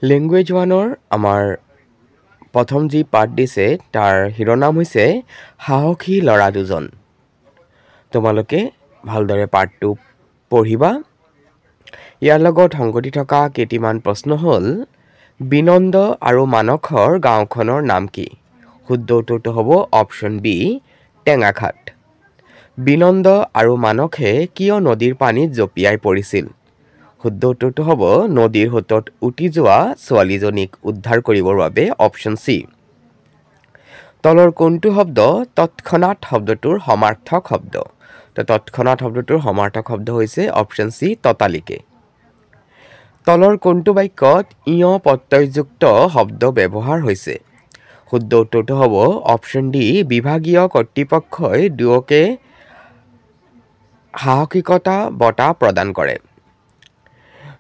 Language ওৱানৰ আমাৰ প্ৰথম যি পাৰ্ট দিছে তাৰ শিৰোনাম হৈছে সাহসী ল'ৰা দুজন। তোমালোকে ভালদৰে পাৰ্টটো পঢ়িবা। ইয়াৰ লগত সংগতি থকা কেইটিমান প্ৰশ্ন হ'ল বিনন্দ আৰু মানসৰ গাঁওখনৰ নাম কি? শুদ্ধ উত্তৰটো হ'ব অপশ্যন বি টেঙাখাট। বিনন্দ আৰু মানসে কিয় নদীৰ পানীত জঁপিয়াই পৰিছিল? শুদ্ধ উত্তৰটো হ'ব নদীৰ সোঁতত উটি যোৱা ছোৱালীজনীক উদ্ধাৰ কৰিবৰ বাবে অপশ্যন চি। তলৰ কোনটো শব্দ তৎক্ষণাত শব্দটোৰ সমাৰ্থক শব্দ? তৎক্ষণাত শব্দটোৰ সমাৰ্থক শব্দ হৈছে অপশ্যন চি ততালিকে। তলৰ কোনটো বাক্যত ইয় প্ৰত্যয়যুক্ত শব্দ ব্যৱহাৰ হৈছে? শুদ্ধ উত্তৰটো হ'ব অপশ্যন ডি বিভাগীয় কৰ্তৃপক্ষই দুয়োকে সাহসিকতা বঁটা প্ৰদান কৰে।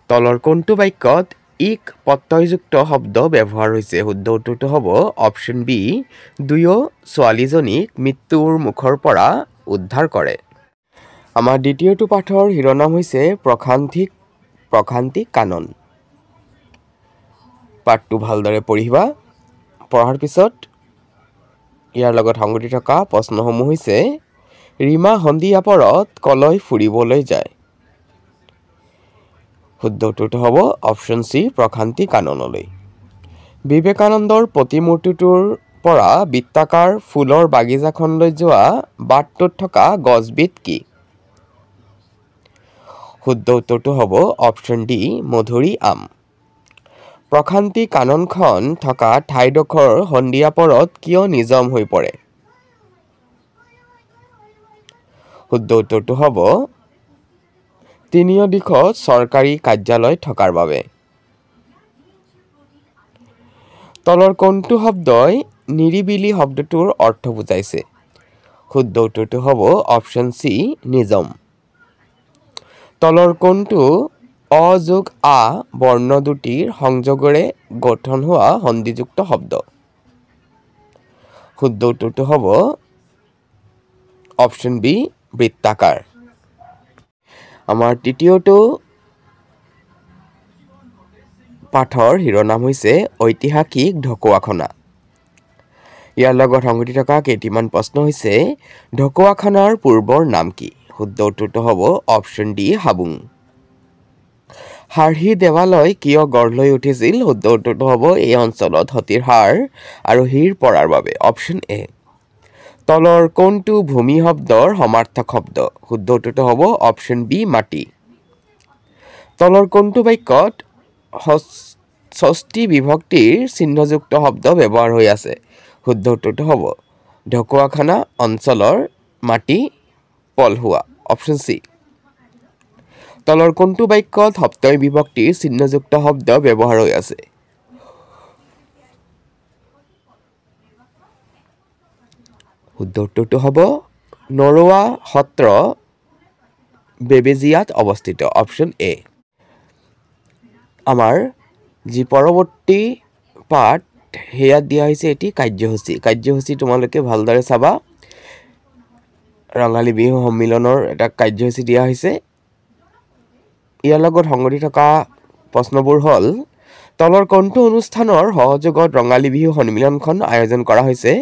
তলৰ কোনটো বাক্যত ইক প্ৰত্যয়যুক্ত শব্দ ব্যৱহাৰ হৈছে? শুদ্ধ উত্তৰটো হ'ব অপশ্যন বি দুয়ো ছোৱালীজনীক মৃত্যুৰ মুখৰ পৰা উদ্ধাৰ কৰে। আমাৰ দ্বিতীয়টো পাঠৰ শিৰোনাম হৈছে প্ৰশান্তি কানন। পাঠটো ভালদৰে পঢ়িবা। পঢ়াৰ পিছত ইয়াৰ লগত সংগতি থকা প্ৰশ্নসমূহ হৈছে ৰীমা সন্ধিয়াপৰত কলৈ ফুৰিবলৈ যায়? শুদ্ধ উত্তৰটো হ'ব অপশ্যন চি প্ৰশান্তি কাননলৈ। বিবেকানন্দৰ প্ৰতিমূৰ্তিটোৰ পৰা বৃত্তাকাৰ ফুলৰ বাগিচাখনলৈ যোৱা বাটটোত থকা গছবিধ কি? শুদ্ধ উত্তৰটো হ'ব অপশ্যন ডি মধুৰী আম। প্ৰশান্তি কাননখন থকা ঠাইডোখৰ সন্ধিয়া পৰত কিয় নিজাম হৈ পৰে? শুদ্ধ উত্তৰটো হ'ব তিনিও দিশত চৰকাৰী কাৰ্যালয় থকাৰ বাবে। তলৰ কোনটো শব্দই নিৰিবিলি শব্দটোৰ অৰ্থ বুজাইছে? শুদ্ধ উত্তৰটো হ'ব অপশ্যন চি নিজাম। তলৰ কোনটো অ যোগ আ বৰ্ণ দুটিৰ সংযোগেৰে গঠন হোৱা সন্ধিযুক্ত শব্দ? শুদ্ধ উত্তৰটো হ'ব অপশ্যন বি বৃত্তাকাৰ। আমাৰ তৃতীয়টো পাঠৰ শিৰোনাম হৈছে ঐতিহাসিক ঢকুৱাখানা। ইয়াৰ লগত সংগতি থকা কেইটিমান প্ৰশ্ন হৈছে ঢকুৱাখানাৰ পূৰ্বৰ নাম কি? শুদ্ধ উত্তৰটো হ'ব অপশ্যন ডি হাবুং। হাৰহি দেৱালয় কিয় গঢ় লৈ উঠিছিল? শুদ্ধ উত্তৰটো হ'ব এই অঞ্চলত সতীৰ হাৰ আৰু হীৰ পৰাৰ বাবে অপশ্যন এ। তলৰ কোনটো ভূমি শব্দৰ সমাৰ্থক শব্দ? শুদ্ধ উত্তৰটো হ'ব অপশ্যন বি মাটি। তলৰ কোনটো বাক্যত ষষ্ঠী বিভক্তিৰ চিহ্নযুক্ত শব্দ ব্যৱহাৰ হৈ আছে? শুদ্ধ উত্তৰটো হ'ব ঢকুৱাখানা অঞ্চলৰ মাটি পলসুৱা অপশ্যন চি। তলৰ কোনটো বাক্যত সপ্তমী বিভক্তিৰ চিহ্নযুক্ত শব্দ ব্যৱহাৰ হৈ আছে? শুদ্ধ উত্তৰটো হ'ব নৰোৱা সত্ৰ বেবেজিয়াত অৱস্থিত অপশ্যন এ। আমাৰ যি পৰৱৰ্তী পাঠ সেয়াত দিয়া হৈছে এটি কাৰ্যসূচী তোমালোকে ভালদৰে চাবা। ৰঙালী বিহু সন্মিলনৰ এটা কাৰ্যসূচী দিয়া হৈছে। ইয়াৰ লগত সংগতি থকা প্ৰশ্নবোৰ হ'ল তলৰ কোনটো অনুষ্ঠানৰ সহযোগত ৰঙালী বিহু সন্মিলনখন আয়োজন কৰা হৈছে?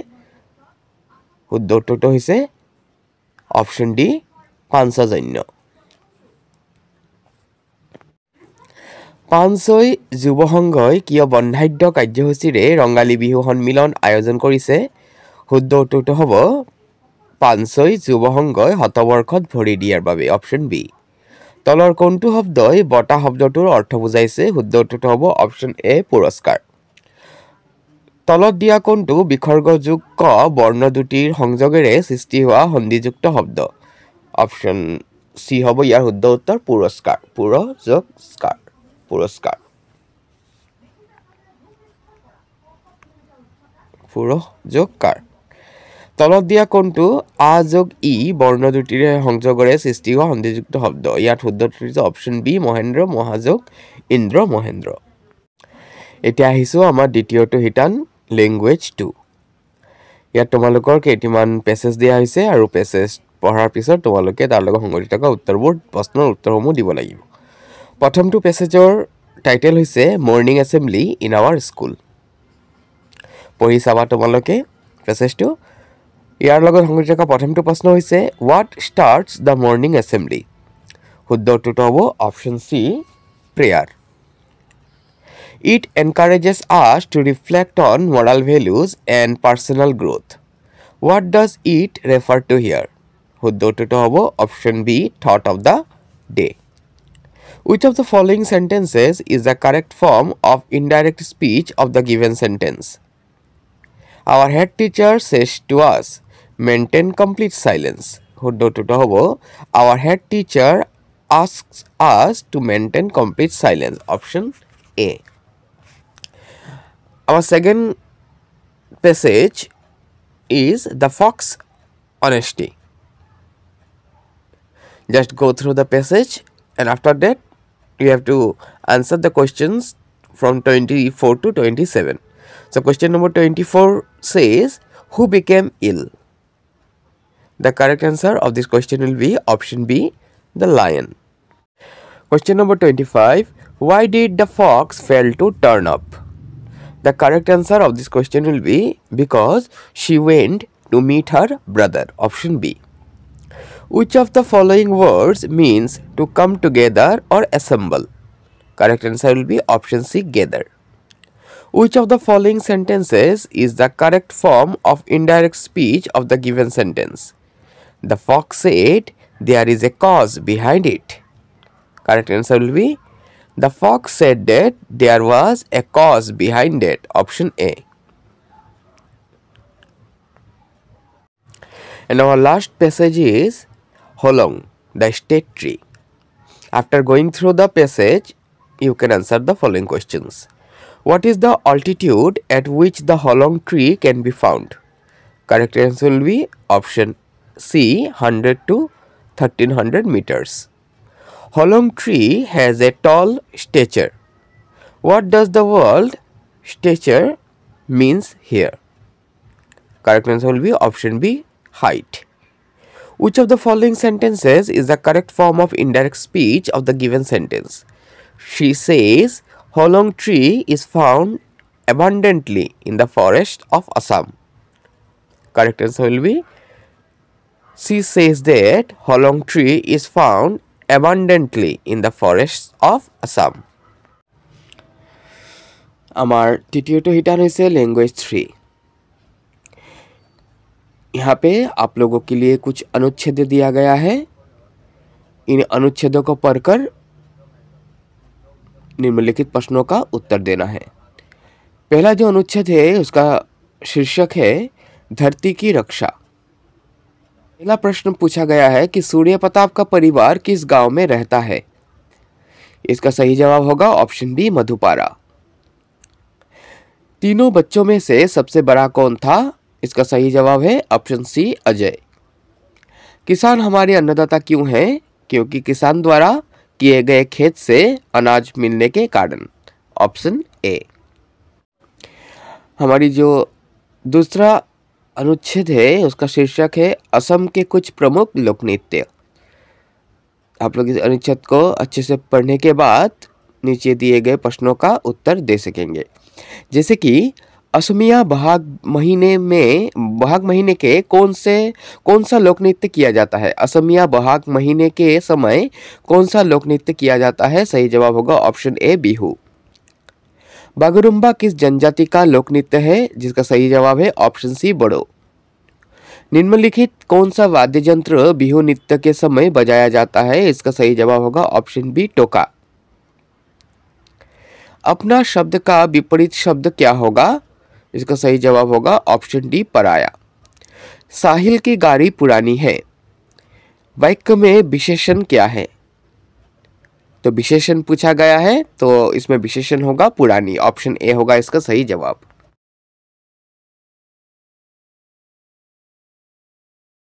শুদ্ধ উত্তৰটো হৈছে অপশ্যন ডি পাঞ্চজন্য। পাঞ্চৈ যুৱ সংঘই কিয় বৰ্ণাঢ্য কাৰ্যসূচীৰে ৰঙালী বিহু সন্মিলন আয়োজন কৰিছে? শুদ্ধ উত্তৰটো হ'ব পাঞ্চৈ যুৱ সংঘই শতবৰ্ষত ভৰি দিয়াৰ বাবে অপশ্যন বি। তলৰ কোনটো শব্দই বঁটা শব্দটোৰ অৰ্থ বুজাইছে? শুদ্ধ উত্তৰটো হ'ব অপশ্যন এ পুৰস্কাৰ। তলত দিয়া কোনটো বিসৰ্গ যোগ ক বৰ্ণ দুটিৰ সংযোগেৰে সৃষ্টি হোৱা সন্ধিযুক্ত শব্দ? অপশ্যন চি হ'ব ইয়াৰ শুদ্ধ উত্তৰ পুৰস্কাৰ। পুৰস্কাৰ। তলত দিয়া কোনটো আ যোগ ই বৰ্ণ দুটিৰে সংযোগেৰে সৃষ্টি হোৱা সন্ধিযুক্ত শব্দ? ইয়াত শুদ্ধ উত্তৰ অপশ্যন বি মহেন্দ্ৰ মহাযোগ ইন্দ্ৰ মহেন্দ্ৰ। এতিয়া আহিছোঁ আমাৰ দ্বিতীয়টো শিতান লেংগুৱেজ 2। ইয়াত তোমালোকৰ কেইটিমান পেছেজ দিয়া হৈছে আৰু পেছেজ পঢ়াৰ পিছত তোমালোকে তাৰ লগত সংগতি থকা প্ৰশ্নৰ উত্তৰসমূহ দিব লাগিব। প্ৰথমটো পেছেজৰ টাইটেল হৈছে morning assembly in our school. পঢ়ি চাবা তোমালোকে পেছেজটো। ইয়াৰ লগত সংগতি থকা প্ৰথমটো প্ৰশ্ন হৈছে what starts the morning assembly? শুদ্ধ উত্তৰটো হ'ব option C prayer. It encourages us to reflect on moral values and personal growth. What does it refer to here? শুদ্ধ উত্তৰটো হ'ব option B thought of the day. Which of the following sentences is the correct form of indirect speech of the given sentence? Our head teacher says to us, maintain complete silence. শুদ্ধ উত্তৰটো হ'ব our head teacher asks us to maintain complete silence. Option A. Our second passage is the fox honesty. Just go through the passage and after that you have to answer the questions from 24 to 27. So question number 24 says, who became ill? The correct answer of this question will be option B, the lion. Question number 25, why did the fox fail to turn up? The correct answer of this question will be because she went to meet her brother. Option B. Which of the following words means to come together or assemble? Correct answer will be option C, gather. Which of the following sentences is the correct form of indirect speech of the given sentence? The fox said there is a cause behind it. Correct answer will be the fox said that there was a cause behind it. Option A. And our last passage is Holong, the state tree. After going through the passage, you can answer the following questions. What is the altitude at which the Holong tree can be found? Correct answer will be option C, 100 to 1300 meters. Holong tree has a tall stature. What does the word stature means here? Correct answer will be option B, height. Which of the following sentences is the correct form of indirect speech of the given sentence? She says Holong tree is found abundantly in the forest of Assam. Correct answer will be she says that Holong tree is found abundantly in the forests of Assam. আমার তৃতীয়টো হিটাन হৈছে language 3। यहाँ पे आप लोगों के लिए कुछ अनुच्छेद दिया गया है। इन अनुच्छेदों को पढ़कर निम्नलिखित प्रश्नों का उत्तर देना है। पहला जो अनुच्छेद है उसका शीर्षक है धरती की रक्षा। पहला प्रश्न पूछा गया है कि सूर्य प्रताप का परिवार किस गांव में रहता है? इसका सही जवाब होगा ऑप्शन बी, मधुपारा। तीनों बच्चों में से सबसे बड़ा कौन था? इसका सही जवाब है ऑप्शन सी, अजय। किसान हमारे अन्नदाता क्यों हैं? क्योंकि किसान द्वारा किए गए खेत से अनाज मिलने के कारण। Option A. हमारी जो दूसरा अनुच्छेद है उसका शीर्षक है असम के कुछ प्रमुख लोक नृत्य। आप लोग इस अनुच्छेद को अच्छे से पढ़ने के बाद नीचे दिए गए प्रश्नों का उत्तर दे सकेंगे। जैसे कि असमिया बहाग महीने के कौन सा लोक नृत्य किया जाता है? असमिया बहाग महीने के समय कौन सा लोक नृत्य किया जाता है? सही जवाब होगा ऑप्शन ए, बिहू। बागुरुम्बा किस जनजाति का लोक नृत्य है? जिसका सही जवाब है ऑप्शन सी, बोडो। निम्नलिखित कौन सा वाद्य यंत्र बिहू नृत्य के समय बजाया जाता है? इसका सही जवाब होगा ऑप्शन बी, टोका। अपना शब्द का विपरीत शब्द क्या होगा? इसका सही जवाब होगा ऑप्शन डी, पराया। साहिल की गाड़ी पुरानी है। वाक्य में विशेषण क्या है? तो विशेषण पूछा गया है तो इसमें विशेषण होगा पुरानी। ऑप्शन ए होगा इसका सही जवाब।